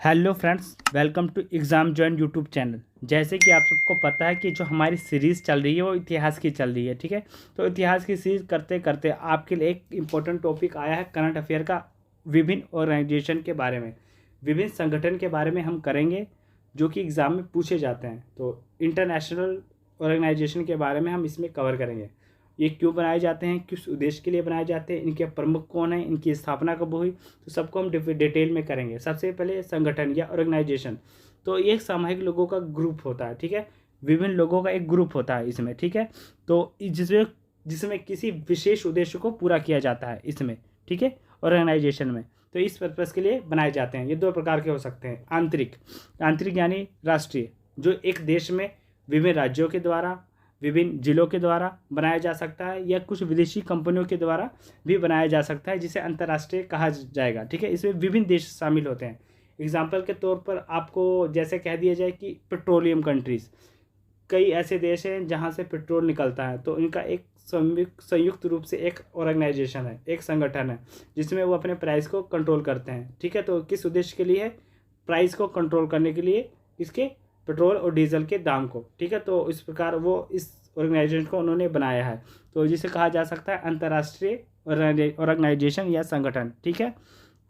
Hello friends, welcome to exam join YouTube channel. जैसे कि आप सबको पता है कि जो हमारी सीरीज़ चल रही है वो इतिहास की चल रही है। ठीक है, तो इतिहास की सीरीज़ करते करते आपके लिए एक इम्पोर्टेंट टॉपिक आया है करंट अफेयर का। विभिन्न ऑर्गेनाइजेशन के बारे में, विभिन्न संगठन के बारे में हम करेंगे जो कि एग्ज़ाम में पूछे जाते हैं। तो इंटरनेशनल ऑर्गेनाइजेशन के बारे में हम इसमें कवर करेंगे। ये क्यों बनाए जाते हैं, किस उद्देश्य के लिए बनाए जाते हैं, इनके प्रमुख कौन हैं, इनकी स्थापना कब हुई, तो सबको हम डिटेल में करेंगे। सबसे पहले संगठन या ऑर्गेनाइजेशन, तो ये एक सामूहिक लोगों का ग्रुप होता है। ठीक है, विभिन्न लोगों का एक ग्रुप होता है इसमें। ठीक है, तो जिसमें जिसमें किसी विशेष उद्देश्य को पूरा किया जाता है इसमें। ठीक है, ऑर्गेनाइजेशन में तो इस पर्पज़ के लिए बनाए जाते हैं। ये दो प्रकार के हो सकते हैं। आंतरिक, आंतरिक यानी राष्ट्रीय, जो एक देश में विभिन्न राज्यों के द्वारा, विभिन्न जिलों के द्वारा बनाया जा सकता है, या कुछ विदेशी कंपनियों के द्वारा भी बनाया जा सकता है, जिसे अंतर्राष्ट्रीय कहा जाएगा। ठीक है, इसमें विभिन्न देश शामिल होते हैं। एग्जाम्पल के तौर पर आपको जैसे कह दिया जाए कि पेट्रोलियम कंट्रीज़, कई ऐसे देश हैं जहां से पेट्रोल निकलता है, तो इनका एक संयुक्त रूप से एक ऑर्गेनाइजेशन है, एक संगठन है, जिसमें वो अपने प्राइस को कंट्रोल करते हैं। ठीक है, तो किस उद्देश्य के लिए है? प्राइस को कंट्रोल करने के लिए, इसके पेट्रोल और डीजल के दाम को। ठीक है, तो इस प्रकार वो इस ऑर्गेनाइजेशन को उन्होंने बनाया है, तो जिसे कहा जा सकता है अंतर्राष्ट्रीय ऑर्गेनाइजेशन या संगठन। ठीक है,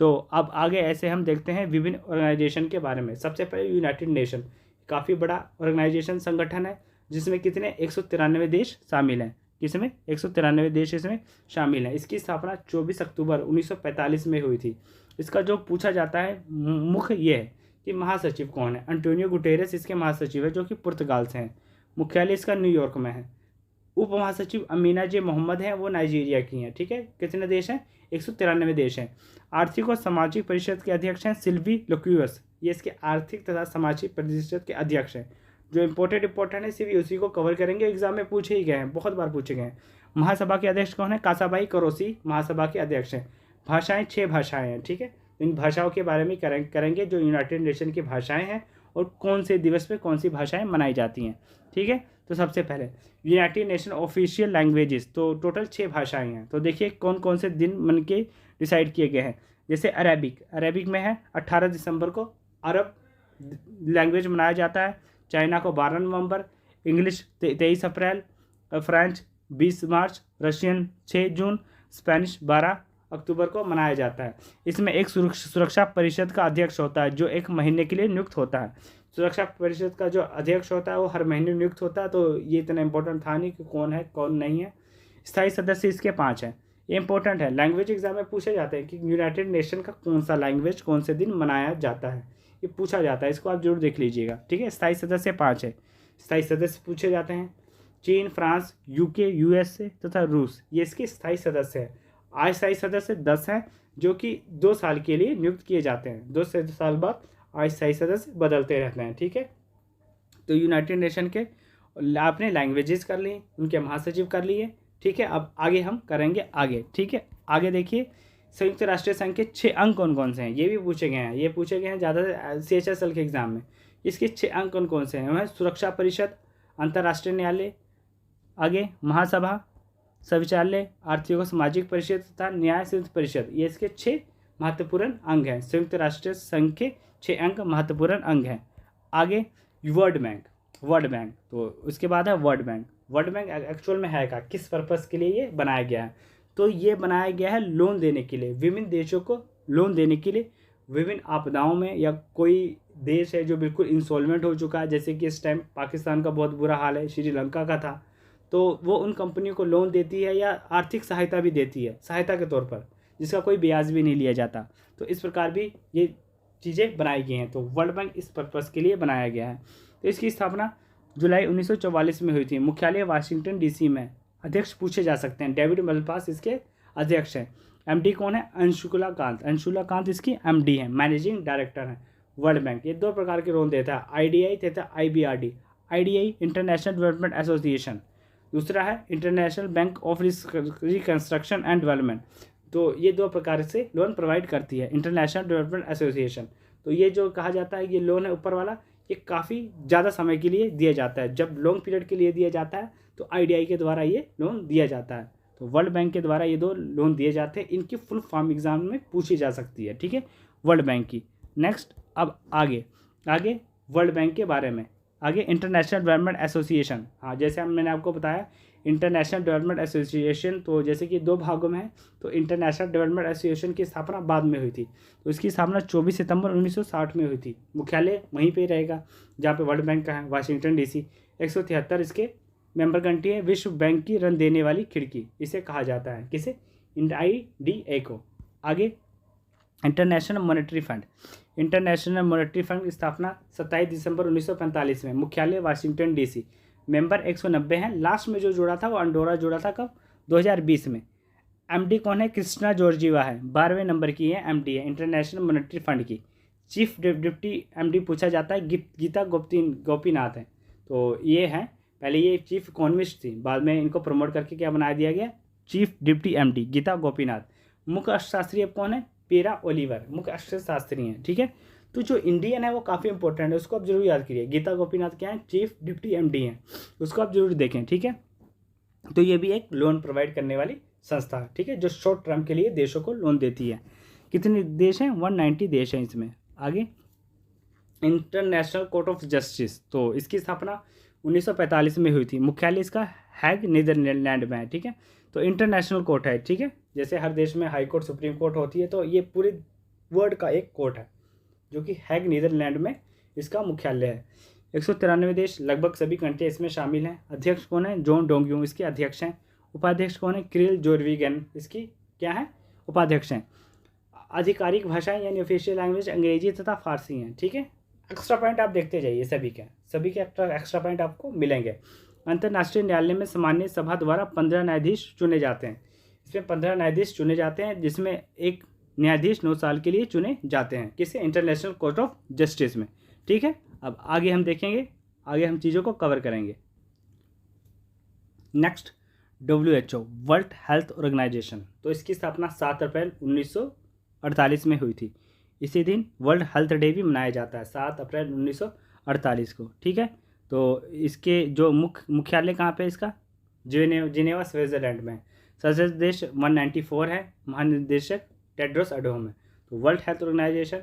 तो अब आगे ऐसे हम देखते हैं विभिन्न ऑर्गेनाइजेशन के बारे में। सबसे पहले यूनाइटेड नेशन, काफ़ी बड़ा ऑर्गेनाइजेशन संगठन है, जिसमें कितने 193 देश शामिल हैं। किसमें? 193 देश इसमें शामिल हैं। इसकी स्थापना 24 अक्टूबर 1945 में हुई थी। इसका जो पूछा जाता है मुख्य ये है कि महासचिव कौन है। अंटोनियो गुटेरेस इसके महासचिव है, जो कि पुर्तगाल से हैं। मुख्यालय इसका न्यूयॉर्क में है। उप महासचिव अमीना जे मोहम्मद हैं, वो नाइजीरिया की हैं। ठीक है, कितने देश हैं? 193 देश हैं। आर्थिक और सामाजिक परिषद के अध्यक्ष हैं सिल्वी लुक्यूस, ये इसके आर्थिक तथा सामाजिक परिषद के अध्यक्ष हैं। जो इंपॉर्टेंट है, सिर्फ उसी को कवर करेंगे, एग्जाम में पूछे ही गए हैं, बहुत बार पूछे गए हैं। महासभा के अध्यक्ष कौन है? कासाबाई करोसी महासभा के अध्यक्ष हैं। भाषाएं 6 भाषाएं हैं। ठीक है, इन भाषाओं के बारे में करेंगे जो यूनाइटेड नेशन की भाषाएं हैं और कौन से दिवस पे कौन सी भाषाएं मनाई जाती हैं। ठीक है, तो सबसे पहले यूनाइटेड नेशन ऑफिशियल लैंग्वेजेस, तो टोटल 6 भाषाएं हैं। तो देखिए कौन कौन से दिन मन के डिसाइड किए गए हैं। जैसे अरेबिक में है 18 दिसंबर को अरब लैंग्वेज मनाया जाता है। चाइना को 12 नवंबर, इंग्लिश 23 अप्रैल, फ्रेंच 20 मार्च, रशियन 6 जून, स्पेनिश 12 अक्टूबर को मनाया जाता है। इसमें एक सुरक्षा परिषद का अध्यक्ष होता है, जो एक महीने के लिए नियुक्त होता है। सुरक्षा परिषद का जो अध्यक्ष होता है वो हर महीने नियुक्त होता है, तो ये इतना इंपॉर्टेंट था नहीं कि कौन है कौन नहीं है। स्थायी सदस्य इसके 5 हैं। ये इंपॉर्टेंट है, लैंग्वेज एग्जाम में पूछे जाते हैं कि यूनाइटेड नेशन का कौन सा लैंग्वेज कौन से दिन मनाया जाता है, ये पूछा जाता है, इसको आप जरूर देख लीजिएगा। ठीक है, स्थायी सदस्य 5 है। स्थायी सदस्य पूछे जाते हैं चीन, फ्रांस, यूके, यूएसए तथा रूस, ये इसके स्थायी सदस्य है। अस्थायी सदस्य 10 हैं, जो कि 2 साल के लिए नियुक्त किए जाते हैं। 2 से 2 साल बाद अस्थायी सदस्य बदलते रहते हैं। ठीक है, तो यूनाइटेड नेशन के आपने लैंग्वेजेस कर ली, उनके महासचिव कर लिए। ठीक है, अब आगे हम करेंगे आगे। ठीक है, आगे देखिए संयुक्त राष्ट्र संघ के 6 अंग कौन कौन से हैं, ये भी पूछे गए हैं। ये पूछे गए हैं ज़्यादा CHSL के एग्जाम में। इसके 6 अंग कौन कौन से हैं? वह सुरक्षा परिषद, अंतर्राष्ट्रीय न्यायालय, आगे महासभा, शौचालय, आर्थिक और सामाजिक परिषद तथा न्याय संयुक्त परिषद, ये इसके 6 महत्वपूर्ण अंग हैं। संयुक्त राष्ट्र संघ के 6 अंग महत्वपूर्ण अंग हैं। आगे वर्ल्ड बैंक, तो उसके बाद है world bank. World bank actual में है क्या, किस पर्पस के लिए ये बनाया गया है? तो ये बनाया गया है लोन देने के लिए, विभिन्न देशों को लोन देने के लिए। विभिन्न आपदाओं में, या कोई देश है जो बिल्कुल इंसॉल्वेंट हो चुका है, जैसे कि इस टाइम पाकिस्तान का बहुत बुरा हाल है, श्रीलंका का था, तो वो उन कंपनियों को लोन देती है या आर्थिक सहायता भी देती है, सहायता के तौर पर, जिसका कोई ब्याज भी नहीं लिया जाता। तो इस प्रकार भी ये चीज़ें बनाई गई हैं। तो वर्ल्ड बैंक इस पर्पस के लिए बनाया गया है। तो इसकी स्थापना जुलाई 1944 में हुई थी। मुख्यालय वाशिंगटन DC में। अध्यक्ष पूछे जा सकते हैं, डेविड मलपास इसके अध्यक्ष हैं। MD कौन है? अंशुला कांत इसकी MD है, मैनेजिंग डायरेक्टर हैं। वर्ल्ड बैंक ये 2 प्रकार के लोन देता है, IDI तथा IBRD। IDI international development association, दूसरा है international bank of reconstruction and development. तो ये 2 प्रकार से लोन प्रोवाइड करती है इंटरनेशनल डेवलपमेंट एसोसिएशन। तो ये जो कहा जाता है ये लोन है ऊपर वाला, ये काफ़ी ज़्यादा समय के लिए दिया जाता है। जब लॉन्ग पीरियड के लिए दिया जाता है तो IDI के द्वारा ये लोन दिया जाता है। तो वर्ल्ड बैंक के द्वारा ये 2 लोन दिए जाते हैं। इनकी फुल फॉर्म एग्जाम में पूछी जा सकती है। ठीक है, वर्ल्ड बैंक की। नेक्स्ट अब आगे आगे वर्ल्ड बैंक के बारे में, आगे इंटरनेशनल डेवलपमेंट एसोसिएशन। हाँ, जैसे मैंने आपको बताया इंटरनेशनल डेवलपमेंट एसोसिएशन, तो जैसे कि 2 भागों में है। तो इंटरनेशनल डेवलपमेंट एसोसिएशन की स्थापना बाद में हुई थी। तो इसकी स्थापना 24 सितंबर 1960 में हुई थी। मुख्यालय वहीं पे रहेगा जहाँ पे वर्ल्ड बैंक का है, वाशिंगटन डीसी। 173 इसके मेंबर कंट्री है। विश्व बैंक की ऋण देने वाली खिड़की इसे कहा जाता है। किसे? IDA को। आगे international monetary fund. International monetary fund की स्थापना 27 दिसंबर 1945 में। मुख्यालय वाशिंगटन डीसी। मेंबर 190 हैं। लास्ट में जो जुड़ा था वो अंडोरा जुड़ा था कब? 2020 में। MD कौन है? कृष्णा जॉर्जिवा है। 12वें नंबर की है MD है इंटरनेशनल मॉनेटरी फंड की। चीफ डिप्टी MD पूछा जाता है गीता गोपीनाथ है। तो ये है, पहले ये चीफ इकोनॉमिस्ट थी, बाद में इनको प्रमोट करके क्या बना दिया गया? Chief deputy MD Gita Gopinath. मुख्य अर्थशास्त्री अब कौन है? पेरा ओलिवर मुख्य अर्थशास्त्री हैं। ठीक है, तो जो इंडियन है वो काफ़ी इंपॉर्टेंट है, उसको आप जरूर याद करिए। गीता गोपीनाथ क्या है? चीफ डिप्टी MD हैं, उसको आप जरूर देखें। ठीक है, तो ये भी एक लोन प्रोवाइड करने वाली संस्था है। ठीक है, जो शॉर्ट टर्म के लिए देशों को लोन देती है। कितने देश हैं? 190 देश हैं इसमें। आगे इंटरनेशनल कोर्ट ऑफ जस्टिस, तो इसकी स्थापना 1945 में हुई थी। मुख्यालय इसका हैग नीदरलैंड में है। ठीक है, तो इंटरनेशनल कोर्ट है। ठीक है, जैसे हर देश में हाई कोर्ट सुप्रीम कोर्ट होती है, तो ये पूरे वर्ल्ड का एक कोर्ट है जो कि हैग नीदरलैंड में इसका मुख्यालय है। 193 देश, लगभग सभी कंट्री इसमें शामिल हैं। अध्यक्ष कौन है? जॉन डोंगयू इसके अध्यक्ष हैं। उपाध्यक्ष कौन है? क्रिल जोरविगन इसकी क्या है? उपाध्यक्ष हैं। आधिकारिक भाषाएं यानी ऑफिशियल लैंग्वेज अंग्रेजी तथा फारसी हैं। ठीक है, एक्स्ट्रा पॉइंट आप देखते जाइए, सभी के एक्स्ट्रा पॉइंट आपको मिलेंगे। अंतर्राष्ट्रीय न्यायालय में सामान्य सभा द्वारा 15 न्यायाधीश चुने जाते हैं। इसमें 15 न्यायाधीश चुने जाते हैं, जिसमें एक न्यायाधीश 9 साल के लिए चुने जाते हैं। किसे? इंटरनेशनल कोर्ट ऑफ जस्टिस में। ठीक है, अब आगे हम देखेंगे, आगे हम चीज़ों को कवर करेंगे। Next, WHO world health organization, तो इसकी स्थापना 7 अप्रैल 1948 में हुई थी। इसी दिन वर्ल्ड हेल्थ डे भी मनाया जाता है, 7 अप्रैल 1948 को। ठीक है, तो इसके जो मुख्यालय कहाँ पे इसका? जिनेवा स्विट्जरलैंड में। सदस्य देश 194 है। महानिदेशक टेड्रोस अडोम है। तो वर्ल्ड हेल्थ ऑर्गेनाइजेशन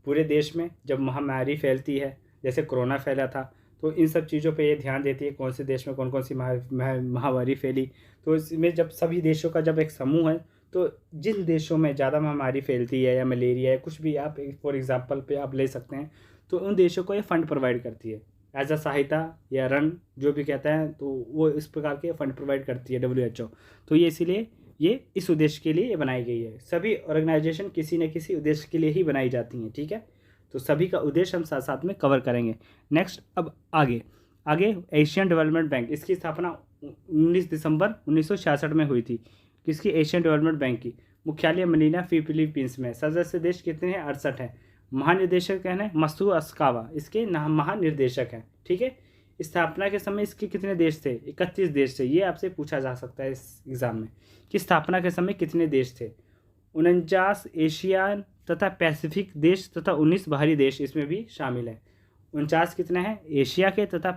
पूरे देश में जब महामारी फैलती है, जैसे कोरोना फैला था, तो इन सब चीज़ों पे ये ध्यान देती है कौन से देश में कौन कौन सी महामारी फैली। तो इसमें जब सभी देशों का जब एक समूह है, तो जिन देशों में ज़्यादा महामारी फैलती है या मलेरिया या कुछ भी आप फॉर एग्जांपल पे आप ले सकते हैं, तो उन देशों को ये फंड प्रोवाइड करती है एज अ सहायता या ऋण जो भी कहते हैं, तो वो इस प्रकार के फंड प्रोवाइड करती है WHO। तो ये इसीलिए ये इस उद्देश्य के लिए बनाई गई है। सभी ऑर्गेनाइजेशन किसी न किसी उद्देश्य के लिए ही बनाई जाती हैं। ठीक है, तो सभी का उद्देश्य हम साथ साथ में कवर करेंगे। नेक्स्ट, अब आगे एशियन डेवलपमेंट बैंक, इसकी स्थापना 19 दिसंबर 1966 में हुई थी। किसकी? एशियन डेवलपमेंट बैंक की। मुख्यालय मनीला फिलीपींस में। सदस्य देश कितने हैं? 68 हैं। महानिदेशक हैं मसू अस्कावा इसके महानिर्देशक हैं। ठीक है, स्थापना के समय इसके कितने देश थे? 31 देश थे। ये आपसे पूछा जा सकता है इस एग्ज़ाम में कि स्थापना के समय कितने देश थे। 49 एशियान तथा पैसिफिक देश तथा 19 बाहरी देश इसमें भी शामिल है। 49 कितने हैं? एशिया के तथा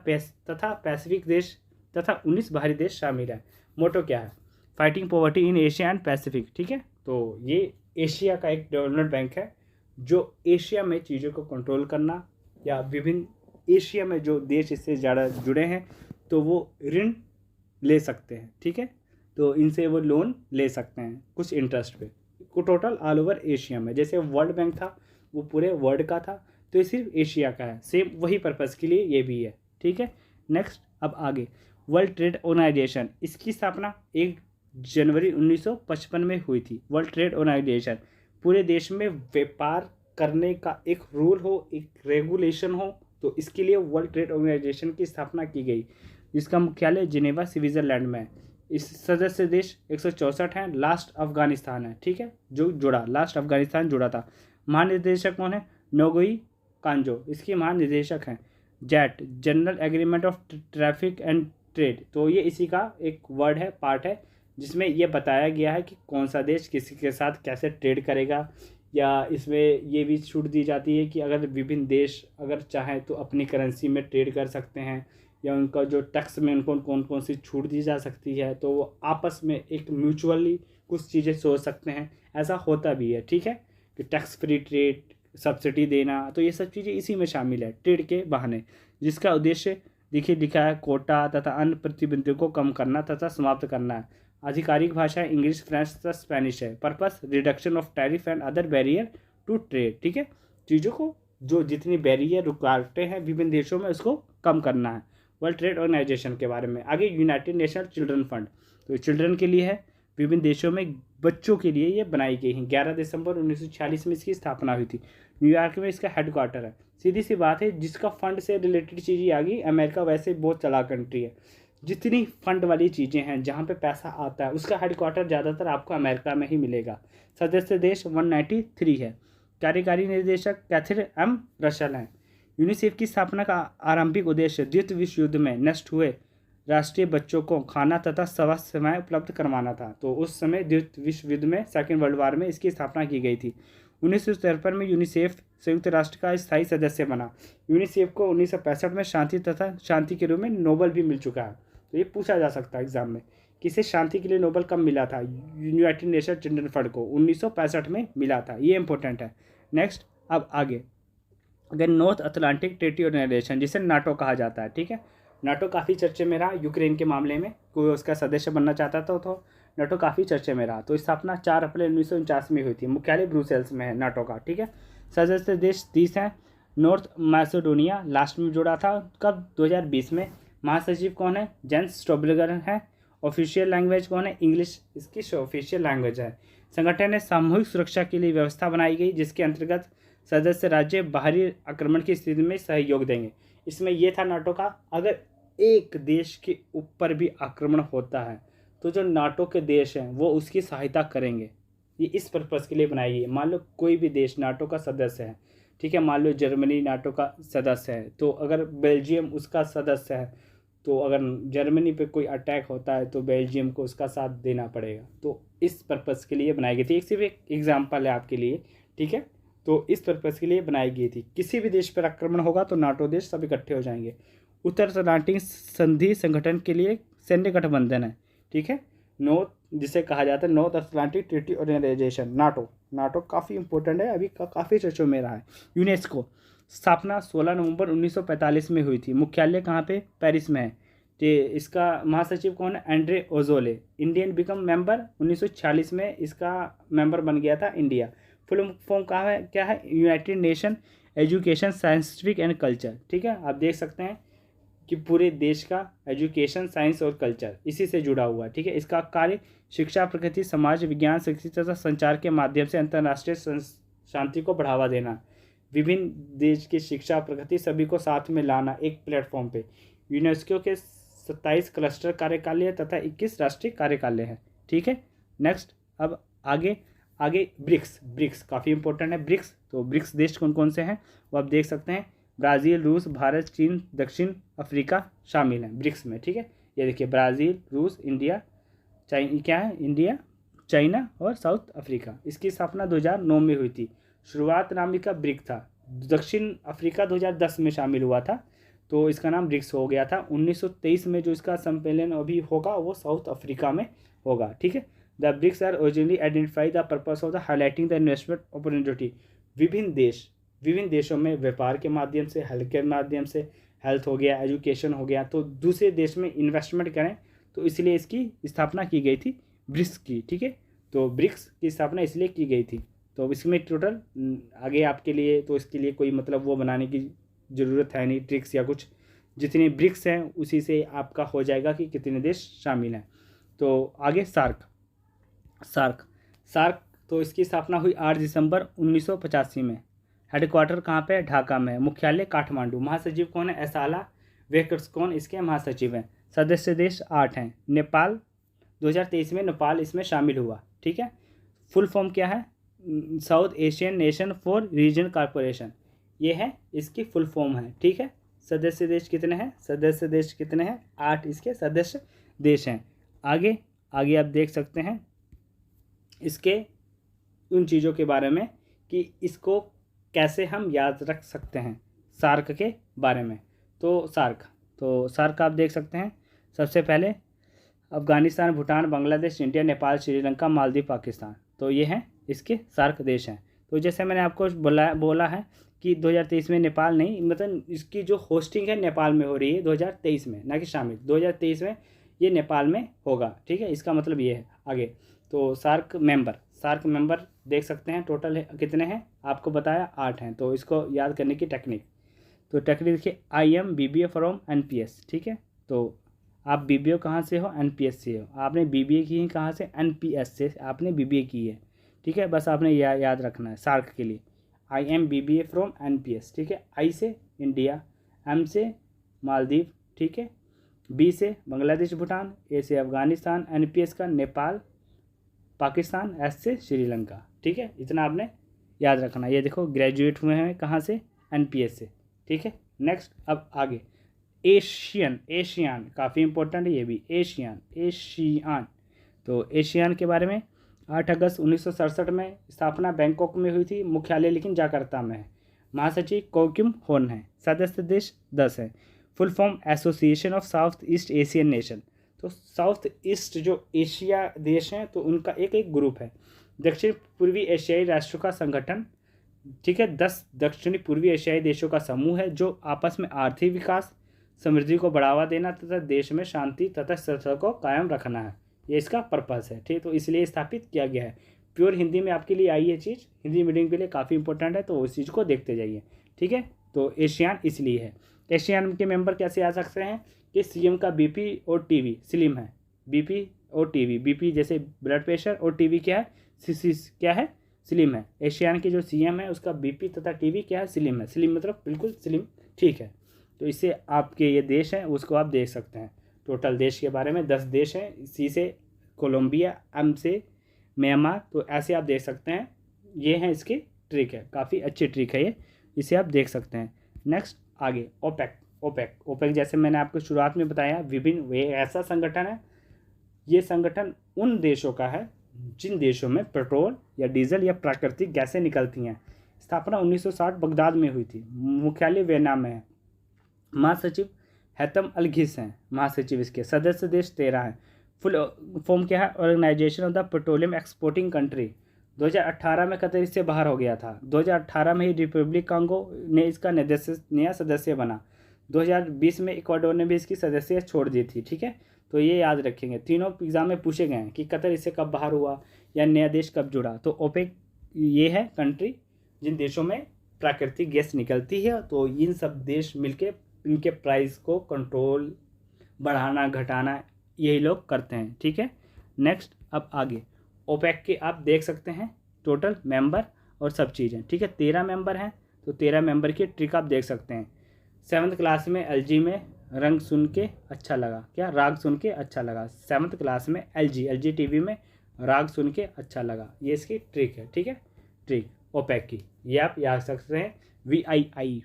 पैसिफिक देश तथा 19 बाहरी देश शामिल है। मोटो क्या है? Fighting poverty in Asia and Pacific. ठीक है, तो ये एशिया का एक डेवलपमेंट बैंक है जो एशिया में चीज़ों को कंट्रोल करना या विभिन्न एशिया में जो देश इससे ज़्यादा जुड़े हैं तो वो ऋण ले सकते हैं। ठीक है, तो इनसे वो लोन ले सकते हैं कुछ इंटरेस्ट पे। को टोटल ऑल ओवर एशिया में, जैसे वर्ल्ड बैंक था वो पूरे वर्ल्ड का था, तो ये सिर्फ एशिया का है। सेम वही पर्पज़ के लिए ये भी है। ठीक है, नेक्स्ट, अब आगे वर्ल्ड ट्रेड ऑर्गेनाइजेशन, इसकी स्थापना 1 जनवरी 1955 में हुई थी। वर्ल्ड ट्रेड ऑर्गेनाइजेशन पूरे देश में व्यापार करने का एक रूल हो, एक रेगुलेशन हो, तो इसके लिए वर्ल्ड ट्रेड ऑर्गेनाइजेशन की स्थापना की गई, जिसका मुख्यालय जिनेवा स्विट्जरलैंड में है। इस सदस्य देश 164 हैं। लास्ट अफगानिस्तान है। ठीक है, जो जुड़ा, लास्ट अफगानिस्तान जुड़ा था। महानिदेशक कौन है? नोगोई कांजो इसके महानिदेशक हैं। Jet general agreement of traffic and trade, तो ये इसी का एक वर्ड है, पार्ट है, जिसमें ये बताया गया है कि कौन सा देश किसी के साथ कैसे ट्रेड करेगा, या इसमें ये भी छूट दी जाती है कि अगर विभिन्न देश अगर चाहें तो अपनी करेंसी में ट्रेड कर सकते हैं, या उनका जो टैक्स में उनको कौन कौन सी छूट दी जा सकती है, तो वो आपस में एक म्यूचुअली कुछ चीज़ें सोच सकते हैं। ऐसा होता भी है। ठीक है, कि टैक्स फ्री ट्रेड सब्सिडी देना, तो ये सब चीज़ें इसी में शामिल है ट्रेड के बहाने, जिसका उद्देश्य देखिए लिखा है कोटा तथा अन्य प्रतिबंधों को कम करना तथा समाप्त करना है। आधिकारिक भाषा इंग्लिश, फ्रेंच तथा स्पेनिश है। Purpose reduction of tariff and other barrier to trade, ठीक है, चीज़ों को जो जितनी बैरियर रुकावटें हैं विभिन्न देशों में उसको कम करना है। वर्ल्ड ट्रेड ऑर्गेनाइजेशन के बारे में आगे, यूनाइटेड नेशन चिल्ड्रन फंड, तो चिल्ड्रन के लिए है, विभिन्न देशों में बच्चों के लिए ये बनाई गई है। 11 दिसंबर 1946 में इसकी स्थापना हुई थी। न्यूयॉर्क में इसका हेडक्वार्टर है। सीधी सी बात है, जिसका फंड से रिलेटेड चीज़ें आ गई, अमेरिका वैसे बहुत चालाक कंट्री है, जितनी फंड वाली चीज़ें हैं जहाँ पे पैसा आता है उसका हेडक्वार्टर ज़्यादातर आपको अमेरिका में ही मिलेगा। सदस्य देश 193 है। कार्यकारी निर्देशक कैथरीन एम रशल हैं। यूनिसेफ की स्थापना का आरंभिक उद्देश्य द्वितीय विश्व युद्ध में नष्ट हुए राष्ट्रीय बच्चों को खाना तथा स्वास्थ्य सेवाएं उपलब्ध करवाना था। तो उस समय द्वितीय विश्व युद्ध में, सेकेंड वर्ल्ड वार में इसकी स्थापना की गई थी। 1953 में यूनिसेफ संयुक्त राष्ट्र का स्थायी सदस्य बना। यूनिसेफ को 1965 में शांति के रूप में नोबेल भी मिल चुका है। तो ये पूछा जा सकता है एग्जाम में, किसे शांति के लिए नोबेल कब मिला था? यूनाइटेड नेशन चिल्ड्रन फंड को 1965 में मिला था। ये इंपॉर्टेंट है। नेक्स्ट, अब आगे अगर नॉर्थ अटलांटिक ट्रीटी ऑर्गेनाइजेशन, जिसे नाटो कहा जाता है, ठीक है, नाटो काफ़ी चर्चे में रहा। यूक्रेन के मामले में कोई उसका सदस्य बनना चाहता था तो नाटो काफ़ी चर्चे में रहा। तो स्थापना 4 अप्रैल 1949 में हुई थी। मुख्यालय ब्रुसेल्स में है नाटो का, ठीक है। सदस्य देश 30 हैं। नॉर्थ मैसेडोनिया लास्ट में जुड़ा था कब? 2020 में। महासचिव कौन है? जेंस स्टोल्टनबर्गर है। ऑफिशियल लैंग्वेज कौन है? इंग्लिश इसकी ऑफिशियल लैंग्वेज है। संगठन ने सामूहिक सुरक्षा के लिए व्यवस्था बनाई गई, जिसके अंतर्गत सदस्य राज्य बाहरी आक्रमण की स्थिति में सहयोग देंगे। इसमें यह था नाटो का, अगर एक देश के ऊपर भी आक्रमण होता है तो जो नाटो के देश हैं वो उसकी सहायता करेंगे। ये इस पर्पज़ के लिए बनाई गई है। मान लो कोई भी देश नाटो का सदस्य है, ठीक है, मान लो जर्मनी नाटो का सदस्य है, तो अगर बेल्जियम उसका सदस्य है, तो अगर जर्मनी पे कोई अटैक होता है तो बेल्जियम को उसका साथ देना पड़ेगा। तो इस पर्पज़ के लिए बनाई गई थी। सिर्फ एक एग्जाम्पल है आपके लिए, ठीक है। तो इस पर्पज़ के लिए बनाई गई थी। किसी भी देश पर आक्रमण होगा तो नाटो देश सब इकट्ठे हो जाएंगे। उत्तर अटलांटिक संधि संगठन के लिए सैन्य गठबंधन है, ठीक है, नॉर्थ, जिसे कहा जाता है North Atlantic Treaty Organization, NATO. NATO काफ़ी इंपॉर्टेंट है, अभी काफ़ी चर्चों में रहा है। यूनेस्को स्थापना 16 नवंबर 1945 में हुई थी। मुख्यालय कहाँ पे? पेरिस में है। तो इसका महासचिव कौन है? Andre Azoulay. Indian become member 1946 में इसका मेंबर बन गया था इंडिया। फुल फॉर्म कहाँ है, क्या है? United nation education scientific and culture, ठीक है। आप देख सकते हैं कि पूरे देश का एजुकेशन, साइंस और कल्चर इसी से जुड़ा हुआ है, ठीक है। इसका कार्य शिक्षा, प्रकृति, समाज विज्ञान, शिक्षा तथा संचार के माध्यम से अंतर्राष्ट्रीय शांति को बढ़ावा देना, विभिन्न देश की शिक्षा, प्रकृति सभी को साथ में लाना एक प्लेटफॉर्म पे। यूनेस्को के 27 क्लस्टर कार्यालय तथा 21 राष्ट्रीय कार्यालय हैं, ठीक है। नेक्स्ट, अब आगे ब्रिक्स काफ़ी इंपॉर्टेंट है। ब्रिक्स, तो ब्रिक्स देश कौन कौन से हैं वो आप देख सकते हैं। ब्राज़ील, रूस, भारत, चीन, दक्षिण अफ्रीका शामिल हैं ब्रिक्स में, ठीक है। ये देखिए ब्राज़ील, रूस, इंडिया, इंडिया, चाइना और साउथ अफ्रीका। इसकी स्थापना 2009 में हुई थी। शुरुआत नाम का ब्रिक था। दक्षिण अफ्रीका 2010 में शामिल हुआ था, तो इसका नाम ब्रिक्स हो गया था। 1923 में जो इसका सम्मेलन अभी होगा वो साउथ अफ्रीका में होगा, ठीक है। The BRICS are originally identify the purpose of the highlighting the investment opportunity. विभिन्न देशों में व्यापार के माध्यम से, हेल्थ के माध्यम से, हेल्थ हो गया, एजुकेशन हो गया, तो दूसरे देश में इन्वेस्टमेंट करें, तो इसलिए इसकी स्थापना की गई थी ब्रिक्स की, ठीक है। तो ब्रिक्स की स्थापना इसलिए की गई थी। तो इसमें टोटल आगे आपके लिए तो इसके लिए कोई मतलब वो बनाने की ज़रूरत है नहीं, ट्रिक्स या कुछ, जितने ब्रिक्स हैं उसी से आपका हो जाएगा कि कितने देश शामिल हैं। तो आगे सार्क तो इसकी स्थापना हुई 8 दिसंबर 1985 में। हेडक्वार्टर कहाँ पे? ढाका में। मुख्यालय काठमांडू। महासचिव कौन है? एसाला वेंकटरमण इसके महासचिव हैं। सदस्य देश 8 हैं। नेपाल 2023 में नेपाल इसमें शामिल हुआ, ठीक है। फुल फॉर्म क्या है? South Asian nation for region corporation, ये है इसकी फुल फॉर्म है, ठीक है। सदस्य देश कितने हैं? 8 इसके सदस्य देश हैं। आगे आप देख सकते हैं इसके उन चीज़ों के बारे में कि इसको कैसे हम याद रख सकते हैं सार्क के बारे में। तो सार्क आप देख सकते हैं, सबसे पहले अफगानिस्तान, भूटान, बांग्लादेश, इंडिया, नेपाल, श्रीलंका, मालदीव, पाकिस्तान, तो ये हैं इसके सार्क देश हैं। तो जैसे मैंने आपको बोला है कि 2023 में नेपाल नहीं, मतलब इसकी जो होस्टिंग है नेपाल में हो रही है 2023 में, ना कि शामिल 2023 में ये नेपाल में होगा, ठीक है। इसका मतलब ये है। आगे तो सार्क मेंबर देख सकते हैं टोटल है कितने हैं, आपको बताया 8 हैं। तो इसको याद करने की टेक्निक, तो टेक्निक देखिए, IM BBA फ्रॉम NPS, ठीक है। तो आप BBA कहाँ से हो, NPS से हो। आपने BBA की है कहाँ से, NPS से आपने BBA की है, ठीक है। बस आपने याद रखना है सार्क के लिए, IM BBA फ्रॉम NPS, ठीक है। I से इंडिया, M से मालदीव, ठीक है। B से बांग्लादेश भूटान, A से अफगानिस्तान, NPS का नेपाल पाकिस्तान, S से श्रीलंका, ठीक है। इतना आपने याद रखना। ये देखो ग्रेजुएट हुए हैं कहाँ से, NPS से, ठीक है। नेक्स्ट अब आगे एशियान काफ़ी इंपॉर्टेंट है ये भी, एशियान। तो एशियान के बारे में 8 अगस्त 1967 में स्थापना बैंकॉक में हुई थी, मुख्यालय लेकिन जाकार्ता में है। महासचिव कोकिम होन है। सदस्य देश 10 हैं। Full form association of south east Asian nation. तो साउथ ईस्ट जो एशिया देश हैं तो उनका एक ग्रुप है। दक्षिण पूर्वी एशियाई राष्ट्रों का संगठन, ठीक है। 10 दक्षिणी पूर्वी एशियाई देशों का समूह है जो आपस में आर्थिक विकास, समृद्धि को बढ़ावा देना तथा देश में शांति तथा स्थिरता को कायम रखना है, ये इसका पर्पस है, ठीक। तो इसलिए स्थापित किया गया है। प्योर हिंदी में आपके लिए आई ये चीज़, हिंदी मीडियम के लिए काफ़ी इंपॉर्टेंट है, तो उस चीज़ को देखते जाइए, ठीक है। तो एशियान इसलिए है। एशियान के मेंबर कैसे आ सकते हैं कि CM का BP और TB स्लिम है, BP और TB, BP जैसे ब्लड प्रेशर और TB क्या है, क्या है, स्लिम है। एशियान की जो CM है उसका BP तथा TB क्या है, स्लिम है। स्लिम मतलब बिल्कुल स्लिम, ठीक है। तो इससे आपके ये देश हैं उसको आप देख सकते हैं। टोटल देश के बारे में 10 देश हैं, C से कोलंबिया, M से म्यांमार, तो ऐसे आप देख सकते हैं। ये हैं इसकी ट्रिक है, काफ़ी अच्छी ट्रिक है ये, इसे आप देख सकते हैं। नेक्स्ट आगे ओपेक जैसे मैंने आपको शुरुआत में बताया, विभिन्न वे ऐसा संगठन है, ये संगठन उन देशों का है जिन देशों में पेट्रोल या डीजल या प्राकृतिक गैसें निकलती हैं। स्थापना 1960 बगदाद में हुई थी, मुख्यालय वियना में है। महासचिव हैतम अल घिस हैं महासचिव इसके। सदस्य देश 13 हैं। फुल फॉर्म क्या है, organization of the petroleum exporting country. 2018 में कतर इससे बाहर हो गया था। 2018 में ही रिपब्लिक कांगो ने इसका नया सदस्य बना। 2020 में इक्वाडोर ने भी इसकी सदस्य छोड़ दी थी, ठीक है। तो ये याद रखेंगे, तीनों एग्जाम में पूछे गए हैं कि कतर इससे कब बाहर हुआ या नया देश कब जुड़ा। तो ओपेक ये है कंट्री जिन देशों में प्राकृतिक गैस निकलती है, तो इन सब देश मिलके इनके प्राइस को कंट्रोल, बढ़ाना घटाना यही लोग करते हैं, ठीक है। नेक्स्ट अब आगे ओपेक के आप देख सकते हैं टोटल मेंबर और सब चीज़ें, ठीक है। 13 मेंबर हैं, तो 13 मेंबर की ट्रिक आप देख सकते हैं। 7th क्लास में LG में रंग सुन के अच्छा लगा, क्या राग सुन के अच्छा लगा। 7th क्लास में LG TV में राग सुन के अच्छा लगा, ये इसकी ट्रिक है, ठीक है। ट्रिक ओपेक की ये आप याद सकते हैं। VII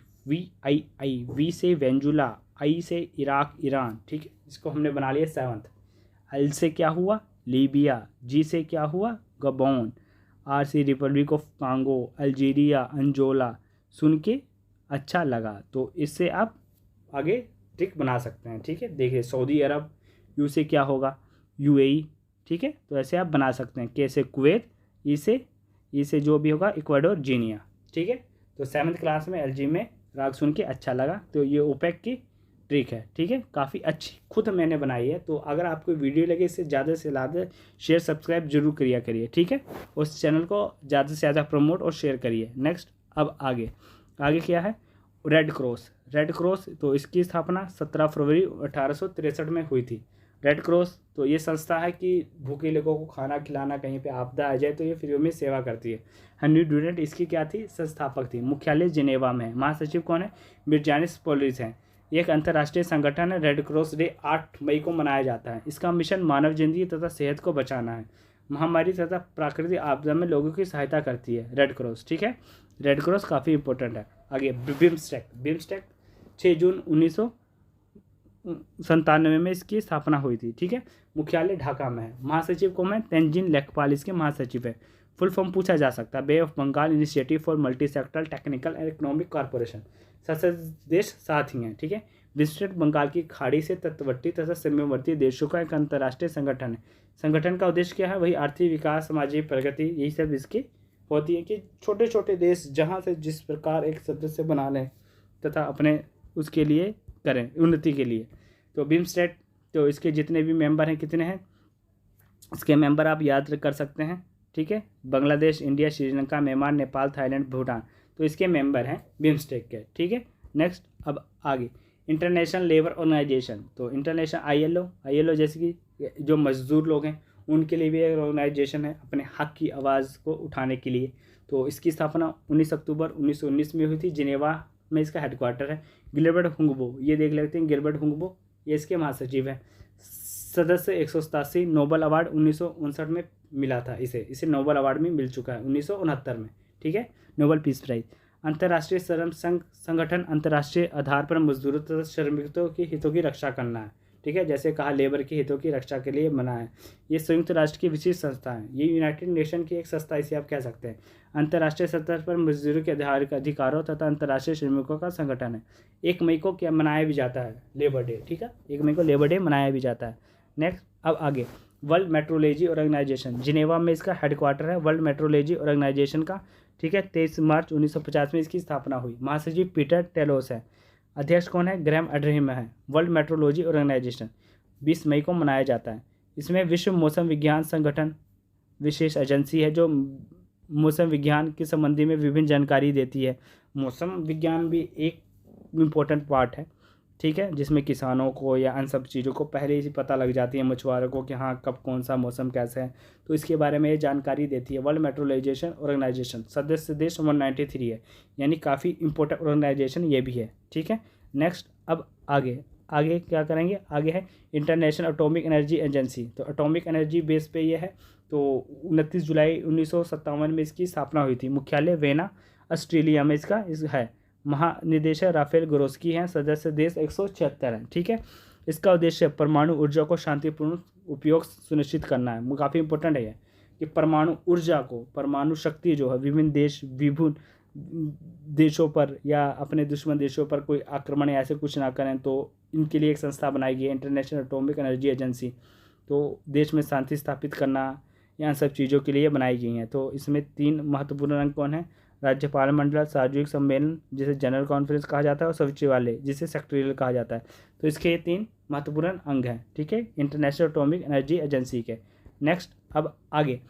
V से वेंजुला, I से इराक ईरान, ठीक है। इसको हमने बना लिया 7th। L से क्या हुआ, लीबिया। G से क्या हुआ, गबोन। R से रिपब्लिक ऑफ कांगो, अल्जीरिया, अंजोला। सुन के अच्छा लगा, तो इससे आप आगे ट्रिक बना सकते हैं, ठीक है। देखिए सऊदी अरब, U से क्या होगा, UAE, ठीक है। तो ऐसे आप बना सकते हैं। K से कुवैत, E से जो भी होगा इक्वाडोर, जीनिया, ठीक है। तो 7th क्लास में LG में राग सुन के अच्छा लगा, तो ये ओपेक की ट्रिक है, ठीक है। काफ़ी अच्छी खुद मैंने बनाई है। तो अगर आपको वीडियो लगे इससे ज़्यादा से ज़्यादा शेयर सब्सक्राइब जरूर करिए, ठीक है। उस चैनल को ज़्यादा से ज़्यादा प्रमोट और शेयर करिए। नेक्स्ट अब आगे क्या है, रेड क्रॉस। तो इसकी स्थापना 17 फरवरी 1863 में हुई थी। रेड क्रॉस तो ये संस्था है कि भूखे लोगों को खाना खिलाना, कहीं पे आपदा आ जाए तो ये फ्री में सेवा करती है। हेनरी ड्यूरेंट इसकी क्या थी, संस्थापक थी। मुख्यालय जिनेवा में है। महासचिव कौन है, बिरजानिस पोलिस हैं। एक अंतर्राष्ट्रीय संगठन है। रेड क्रॉस डे 8 मई को मनाया जाता है। इसका मिशन मानव जिंदगी तथा सेहत को बचाना है। महामारी तथा प्राकृतिक आपदा में लोगों की सहायता करती है रेड क्रॉस, ठीक है। रेड क्रॉस काफ़ी इंपॉर्टेंट है। आगे बिम्स्टेक 6 जून 1997 में इसकी स्थापना हुई थी, ठीक है। मुख्यालय ढाका में है। महासचिव कौन है, तेंजिन लेखपाल इसके महासचिव है। फुल फॉर्म पूछा जा सकता है, Bay of Bengal initiative for multi sectoral technical and economic corporation. सदस्य देश 7 ही हैं, ठीक है। विस्तृत बंगाल की खाड़ी से तटवर्ती तथा सीमावर्ती देशों का एक अंतर्राष्ट्रीय संगठन है। संगठन का उद्देश्य क्या है, वही आर्थिक विकास, सामाजिक प्रगति, यही सब इसकी होती है कि छोटे छोटे देश जहाँ से जिस प्रकार एक सदस्य बना लें तथा अपने उसके लिए करें उन्नति के लिए। तो बिम्स्टेक, तो इसके जितने भी मेंबर हैं कितने हैं, इसके मेंबर आप याद कर सकते हैं, ठीक है। Bangladesh, India, Sri Lanka, Myanmar, Nepal, Thailand, Bhutan, तो इसके मेंबर हैं बिम्स्टेक के, ठीक है। नेक्स्ट अब आगे इंटरनेशनल लेबर ऑर्गेनाइजेशन, तो इंटरनेशनल आईएलओ जैसे कि जो मजदूर लोग हैं उनके लिए भी एक ऑर्गेनाइजेशन है अपने हक की आवाज़ को उठाने के लिए। तो इसकी स्थापना 19 अक्टूबर 1919 में हुई थी, जिनेवा में इसका हेडक्वार्टर है। गिलबर्ट हुंगबो, ये देख लेते हैं, गिलबर्ट हुंगबो ये इसके महासचिव हैं। सदस्य 187, नोबल अवार्ड 1959 में मिला था इसे नोबल अवार्ड में मिल चुका है 1969 में, ठीक है, नोबल पीस प्राइज। अंतर्राष्ट्रीय श्रम संगठन अंतर्राष्ट्रीय आधार पर मजदूरों तथा श्रमिकों के हितों की रक्षा करना है, ठीक है, जैसे कहा लेबर के हितों की रक्षा के लिए बना है। ये संयुक्त राष्ट्र की विशेष संस्था है, ये यूनाइटेड नेशन की एक संस्था इसे आप कह सकते हैं। अंतर्राष्ट्रीय स्तर पर मजदूरों के अधिकारों तथा अंतर्राष्ट्रीय श्रमिकों का संगठन है। 1 मई को क्या मनाया भी जाता है, लेबर डे, ठीक है, 1 मई को लेबर डे मनाया भी जाता है। नेक्स्ट अब आगे वर्ल्ड मेट्रोलॉजी ऑर्गेनाइजेशन, जिनेवा में इसका हेडक्वार्टर है वर्ल्ड मेट्रोलॉजी ऑर्गेनाइजेशन का, ठीक है। 23 मार्च 1950 में इसकी स्थापना हुई। महासचिव पीटर टेलोस है। अध्यक्ष कौन है, ग्रैम अड्रहिम है। वर्ल्ड मेट्रोलॉजी ऑर्गेनाइजेशन 20 मई को मनाया जाता है। इसमें विश्व मौसम विज्ञान संगठन विशेष एजेंसी है जो मौसम विज्ञान के संबंधी में विभिन्न जानकारी देती है। मौसम विज्ञान भी एक इम्पोर्टेंट पार्ट है, ठीक है, जिसमें किसानों को या अन सब चीज़ों को पहले ही पता लग जाती है, मछुआरों को कि हाँ कब कौन सा मौसम कैसे है, तो इसके बारे में ये जानकारी देती है। वर्ल्ड मेट्रोलॉजिजेशन ऑर्गेनाइजेशन सदस्य देश 193 है, यानी काफ़ी इंपॉर्टेंट ऑर्गेनाइजेशन ये भी है, ठीक है। नेक्स्ट अब आगे क्या करेंगे, आगे है इंटरनेशनल एटॉमिक एनर्जी एजेंसी। तो एटॉमिक एनर्जी बेस पे ये है। तो 29 जुलाई 1957 में इसकी स्थापना हुई थी। मुख्यालय वेना ऑस्ट्रेलिया में इसका है। महानिदेशक राफेल ग्रोस्की हैं। सदस्य देश 176 हैं, ठीक है। इसका उद्देश्य परमाणु ऊर्जा को शांतिपूर्ण उपयोग सुनिश्चित करना है। काफ़ी इंपॉर्टेंट है ये कि परमाणु ऊर्जा को, परमाणु शक्ति जो है विभिन्न देशों पर या अपने दुश्मन देशों पर कोई आक्रमण या ऐसे कुछ ना करें, तो इनके लिए एक संस्था बनाई गई है इंटरनेशनल एटॉमिक एनर्जी एजेंसी। तो देश में शांति स्थापित करना या सब चीज़ों के लिए बनाई गई हैं। तो इसमें 3 महत्वपूर्ण अंग कौन है, राज्यपाल मंडल, सार्वजनिक सम्मेलन जिसे जनरल कॉन्फ्रेंस कहा जाता है, और सचिवालय जिसे सेक्रेटरियल कहा जाता है। तो इसके 3 महत्वपूर्ण अंग हैं, ठीक है, इंटरनेशनल एटॉमिक एनर्जी एजेंसी के। नेक्स्ट अब आगे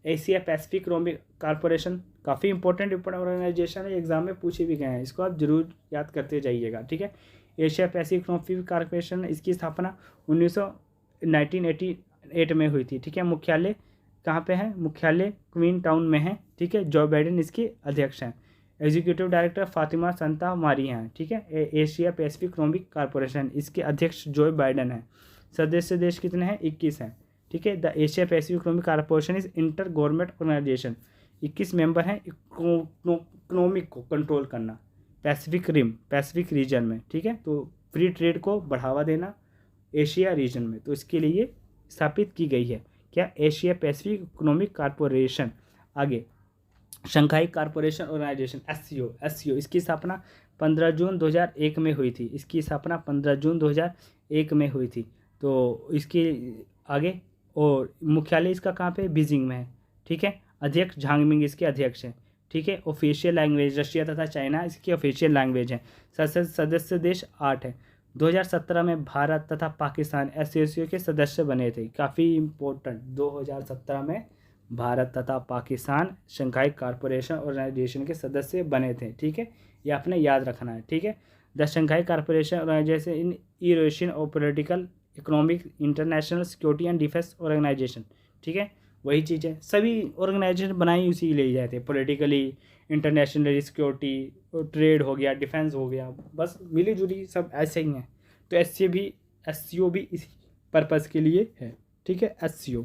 एशिया पैसिफिक इकोनॉमिक कॉरपोरेशन, काफ़ी इंपॉर्टेंट ऑर्गेनाइजेशन है, एग्जाम में पूछे भी गए हैं, इसको आप जरूर याद करते जाइएगा, ठीक है। एशिया पैसिफिक इकोनॉमिक कॉरपोरेशन, इसकी स्थापना 1988 में हुई थी, ठीक है। मुख्यालय कहाँ पे है, मुख्यालय क्वीन टाउन में है, ठीक है। जो बाइडेन इसके अध्यक्ष हैं। एग्जीक्यूटिव डायरेक्टर फातिमा संता मारी हैं, ठीक है। एशिया पैसिफिक इकोनॉमिक कॉरपोरेशन, इसके अध्यक्ष जो बाइडेन हैं। सदस्य देश कितने हैं, 21 हैं, ठीक है। The Asia Pacific economic corporation is inter government organization. 21 member हैं इकोनॉमिक को कंट्रोल करना पैसिफिक रीजन में, ठीक है। तो फ्री ट्रेड को बढ़ावा देना एशिया रीजन में, तो इसके लिए स्थापित की गई है क्या, एशिया पैसिफिक इकोनॉमिक कॉरपोरेशन। आगे शंघाई कॉरपोरेशन ऑर्गेनाइजेशन एससीओ, इसकी स्थापना 15 जून 2001 में हुई थी। इसकी स्थापना 15 जून 2001 में हुई थी। तो इसके आगे और मुख्यालय इसका कहाँ पे, बीजिंग में है, ठीक है। अध्यक्ष झांगमिंग इसके अध्यक्ष हैं, ठीक है। ऑफिशियल लैंग्वेज रशिया तथा चाइना इसकी ऑफिशियल लैंग्वेज है। सदस्य देश 8 हैं। 2017 में भारत तथा पाकिस्तान एससीओ के सदस्य बने थे, काफ़ी इम्पोर्टेंट। 2017 में भारत तथा पाकिस्तान शंघाई कॉरपोरेशन ऑर्गेनाइजेशन के सदस्य बने थे, ठीक है, ये आपने याद रखना है, ठीक है। The Shanghai corporation organisation in Eurasian और political economic international security and defence organisation, ठीक है, वही चीज़ है। सभी ऑर्गेनाइजेशन बनाई उसी के लिए जाते हैं, पॉलिटिकली, इंटरनेशनल सिक्योरिटी, ट्रेड हो गया, डिफेंस हो गया, बस मिली जुली सब ऐसे ही हैं। तो एससीओ भी इसी पर्पज़ के लिए है, ठीक है, एससीओ।